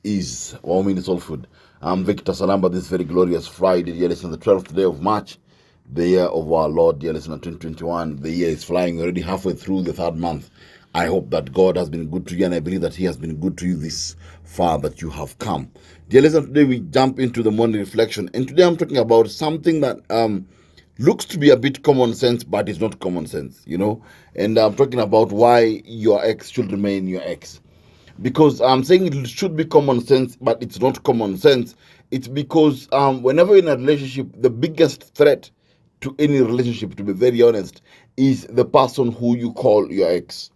This is Waumini Soul Food. I'm Victor Salamba. This very glorious Friday, dear listener, the 12th day of March, the year of our Lord, dear listener, 2021. The year is flying already halfway through the third month. I hope that God has been good to you, and I believe that He has been good to you this far that you have come. Dear listener, today we jump into the morning reflection, and today I'm talking about something that looks to be a bit common sense, but it's not common sense, and I'm talking about why your ex should remain your ex. Because I'm saying it should be common sense, but it's not common sense. It's because whenever you're in a relationship, the biggest threat to any relationship, to be very honest, is the person who you call your ex.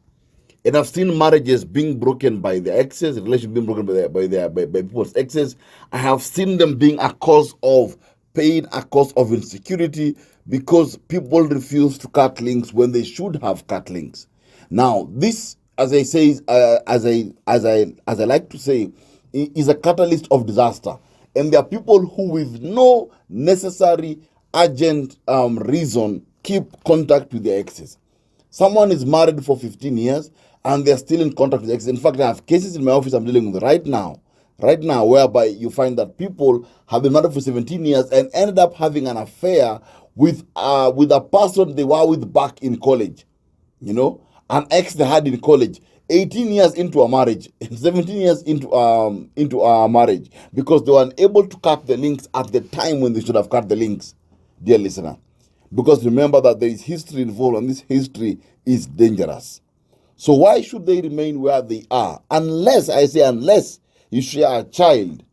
And I've seen marriages being broken by their exes, relationships being broken by people's exes. I have seen them being a cause of pain, a cause of insecurity, because people refuse to cut links when they should have cut links. Now, this, as I say, as I like to say, is a catalyst of disaster. And there are people who, with no necessary urgent reason, keep contact with their exes. Someone is married for 15 years and they're still in contact with exes. In fact, I have cases in my office I'm dealing with right now, whereby you find that people have been married for 17 years and ended up having an affair with a person they were with back in college. An ex they had in college, 18 years into a marriage, 17 years into a marriage, because they were unable to cut the links at the time when they should have cut the links, dear listener. Because remember that there is history involved, and this history is dangerous. So why should they remain where they are? Unless you share a child,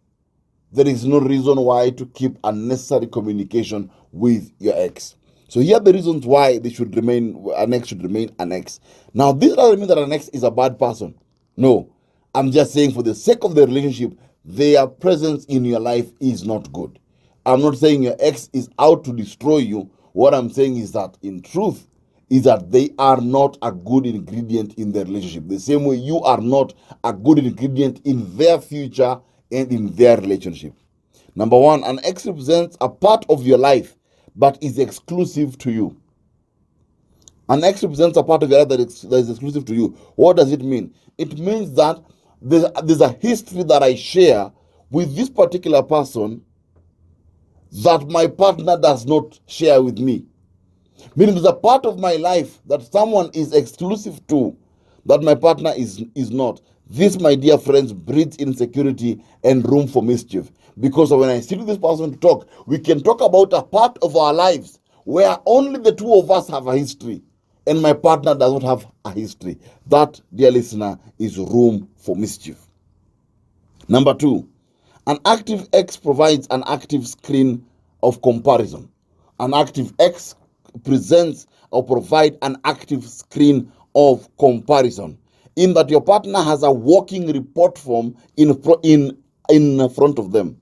there is no reason why to keep unnecessary communication with your ex. So here are the reasons why an ex should remain an ex. Now, this doesn't mean that an ex is a bad person. No, I'm just saying for the sake of the relationship, their presence in your life is not good. I'm not saying your ex is out to destroy you. What I'm saying is that, in truth, is that they are not a good ingredient in the relationship. The same way you are not a good ingredient in their future and in their relationship. Number one, an ex represents a part of your life but is exclusive to you. An ex represents a part of your life that is exclusive to you. What does it mean? It means that there's a history that I share with this particular person that my partner does not share with me. Meaning there's a part of my life that someone is exclusive to that my partner is not. This, my dear friends, breeds insecurity and room for mischief. Because when I sit with this person to talk, we can talk about a part of our lives where only the two of us have a history and my partner does not have a history. That, dear listener, is room for mischief. Number two, an active ex provides an active screen of comparison. An active ex presents or provide an active screen of comparison, in that your partner has a walking report form in front of them,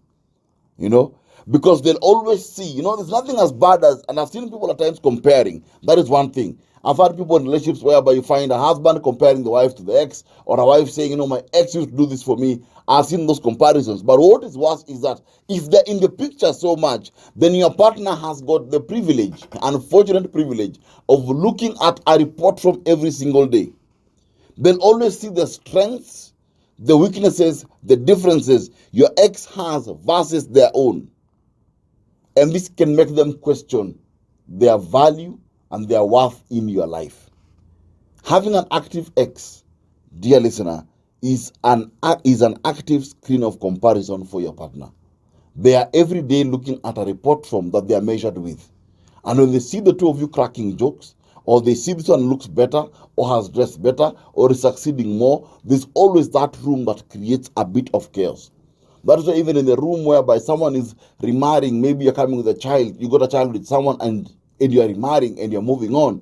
because they'll always see, there's nothing as bad as, and I've seen people at times comparing. That is one thing. I've had people in relationships whereby you find a husband comparing the wife to the ex, or a wife saying, my ex used to do this for me. I've seen those comparisons. But what is worse is that if they're in the picture so much, then your partner has got the privilege, unfortunate privilege, of looking at a report from every single day. They'll always see the strengths, the weaknesses, the differences your ex has versus their own. And this can make them question their value and their worth in your life. Having an active ex, dear listener, is an active screen of comparison for your partner. They are every day looking at a report form that they are measured with. And when they see the two of you cracking jokes, or they see this one looks better, or has dressed better, or is succeeding more, there's always that room that creates a bit of chaos. That is why even in the room whereby someone is remarrying, maybe you're coming with a child, you got a child with someone and you're remarrying and you're moving on,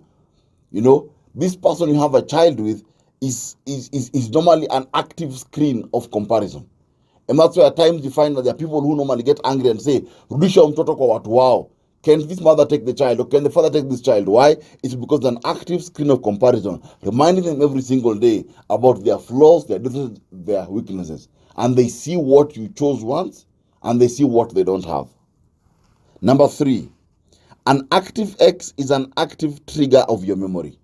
this person you have a child with is normally an active screen of comparison. And that's why at times you find that there are people who normally get angry and say, Rudisha mtoto kwa watu wao. Can this mother take the child, or can the father take this child? Why? It's because an active screen of comparison, reminding them every single day about their flaws, their differences, their weaknesses. And they see what you chose once, and they see what they don't have. Number three, an active ex is an active trigger of your memory.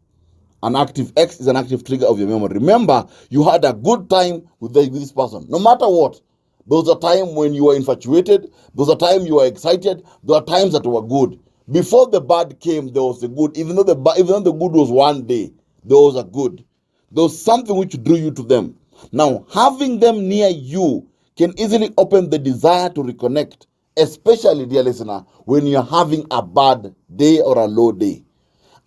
An active X is an active trigger of your memory. Remember, you had a good time with this person, no matter what. There was a time when you were infatuated. There was a time you were excited. There were times that were good. Before the bad came, there was the good. Even though the good was one day, there was a good. There was something which drew you to them. Now, having them near you can easily open the desire to reconnect, especially, dear listener, when you're having a bad day or a low day.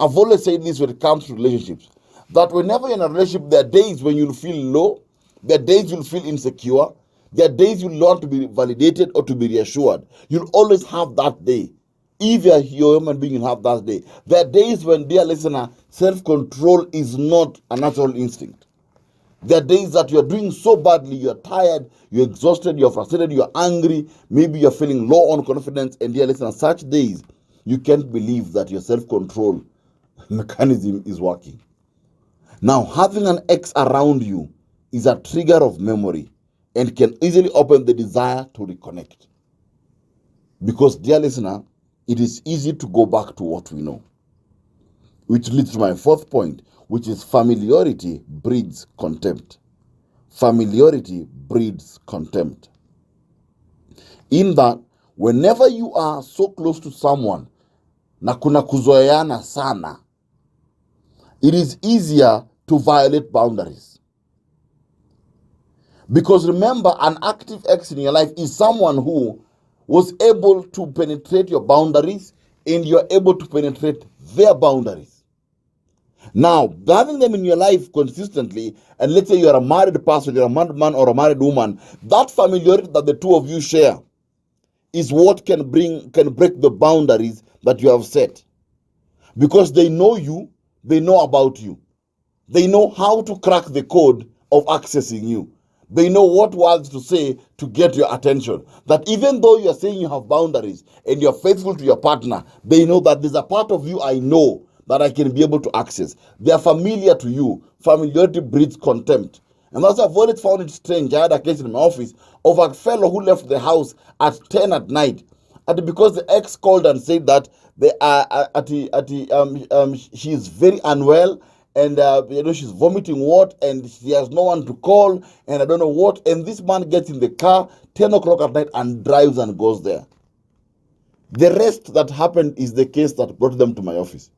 I've always said this when it comes to relationships, that whenever you're in a relationship, there are days when you'll feel low, there are days you'll feel insecure, there are days you'll want to be validated or to be reassured. You'll always have that day. If you're a human being, you'll have that day. There are days when, dear listener, self-control is not a natural instinct. There are days that you're doing so badly, you're tired, you're exhausted, you're frustrated, you're angry, maybe you're feeling low on confidence, and dear listener, such days, you can't believe that your self-control mechanism is working. Now, having an ex around you is a trigger of memory and can easily open the desire to reconnect. Because, dear listener, it is easy to go back to what we know. Which leads to my fourth point, which is familiarity breeds contempt. Familiarity breeds contempt. In that, whenever you are so close to someone, na kuna kuzoeana sana, it is easier to violate boundaries. Because remember, an active ex in your life is someone who was able to penetrate your boundaries and you're able to penetrate their boundaries. Now, having them in your life consistently, and let's say you're a married person, you're a married man or a married woman, that familiarity that the two of you share is what can break the boundaries that you have set. Because they know you, they know about you. They know how to crack the code of accessing you. They know what words to say to get your attention. That even though you're saying you have boundaries and you're faithful to your partner, they know that there's a part of you I know that I can be able to access. They are familiar to you. Familiarity breeds contempt. And that's why I've always found it strange. I had a case in my office of a fellow who left the house at 10 at night. And because the ex called and said that she's very unwell, and she's vomiting what, and she has no one to call, and I don't know what. And this man gets in the car 10 o'clock at night and drives and goes there. The rest that happened is the case that brought them to my office.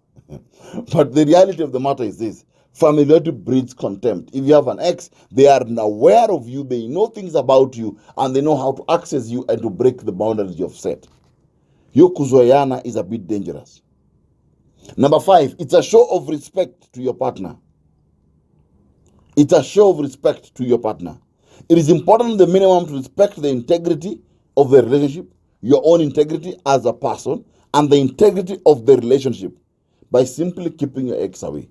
But the reality of the matter is this: familiarity breeds contempt. If you have an ex, they are aware of you, they know things about you, and they know how to access you and to break the boundaries you have set. Your kuzoeana is a bit dangerous. Number 5, it's a show of respect to your partner. It's a show of respect to your partner. It is important, the minimum, to respect the integrity of the relationship, your own integrity as a person, and the integrity of the relationship by simply keeping your ex away.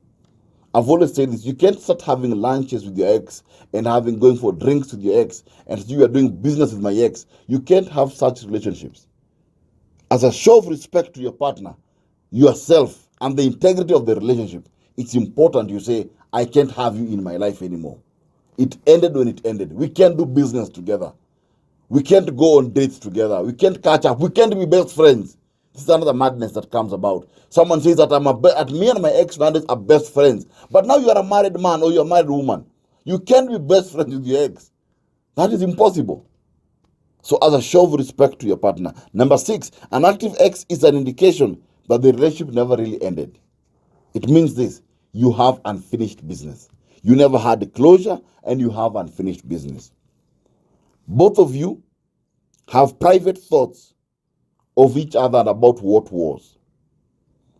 I've always said this: you can't start having lunches with your ex and going for drinks with your ex and you are doing business with my ex. You can't have such relationships. As a show of respect to your partner, yourself, and the integrity of the relationship, it's important you say, I can't have you in my life anymore. It ended when it ended. We can't do business together. We can't go on dates together. We can't catch up. We can't be best friends. This is another madness that comes about. Someone says that me and my ex nowadays are best friends. But now you are a married man or you're a married woman. You can't be best friends with your ex. That is impossible. So as a show of respect to your partner. Number 6, an active ex is an indication that the relationship never really ended. It means this: you have unfinished business. You never had the closure and you have unfinished business. Both of you have private thoughts of each other about what was.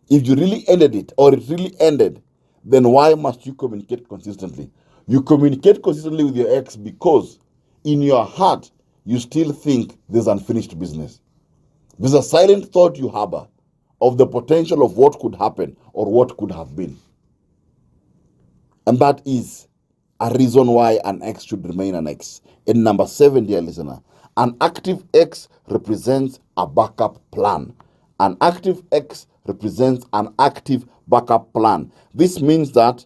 If you really ended it or it really ended, then why must you communicate consistently? You communicate consistently with your ex because in your heart, you still think there's unfinished business. There's a silent thought you harbor of the potential of what could happen or what could have been. And that is a reason why an ex should remain an ex. And number 7, dear listener, an active ex represents a backup plan. An active ex represents an active backup plan. This means that,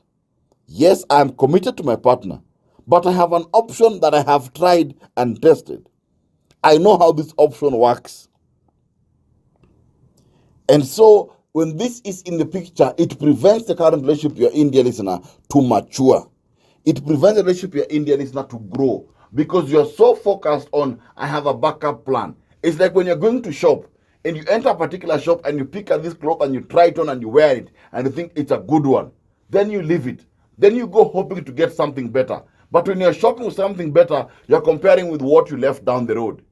yes, I am committed to my partner, but I have an option that I have tried and tested. I know how this option works. And so when this is in the picture, it prevents the current relationship you're in, dear listener, to mature. It prevents the relationship you're in, dear listener, to grow, because you're so focused on, I have a backup plan. It's like when you're going to shop and you enter a particular shop and you pick up this cloth and you try it on and you wear it and you think it's a good one. Then you leave it. Then you go hoping to get something better. But when you're shopping with something better, you're comparing with what you left down the road.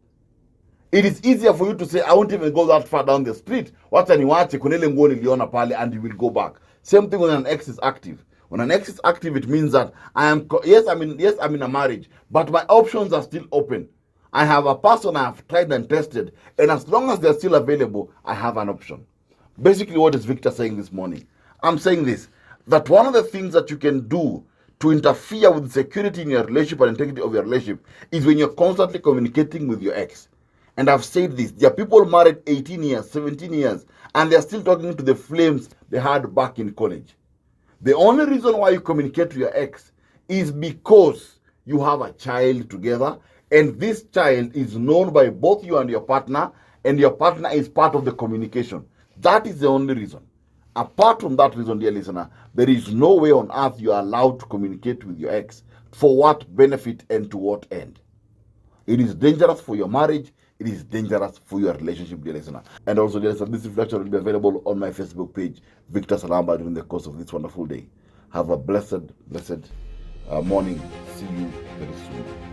It is easier for you to say, I won't even go that far down the street. And you will go back. Same thing when an ex is active. When an ex is active, it means that I'm in a marriage, but my options are still open. I have a person I have tried and tested, and as long as they're still available, I have an option. Basically, what is Victor saying this morning? I'm saying this, that one of the things that you can do to interfere with security in your relationship and integrity of your relationship is when you're constantly communicating with your ex. And I've said this, there are people married 18 years, 17 years, and they're still talking to the flames they had back in college. The only reason why you communicate to your ex is because you have a child together, and this child is known by both you and your partner is part of the communication. That is the only reason. Apart from that reason, dear listener, there is no way on earth you are allowed to communicate with your ex. For what benefit and to what end? It is dangerous for your marriage. It is dangerous for your relationship, dear listener. And also, dear listener, this reflection will be available on my Facebook page, Victor Salamba, during the course of this wonderful day. Have a blessed morning. See you very soon.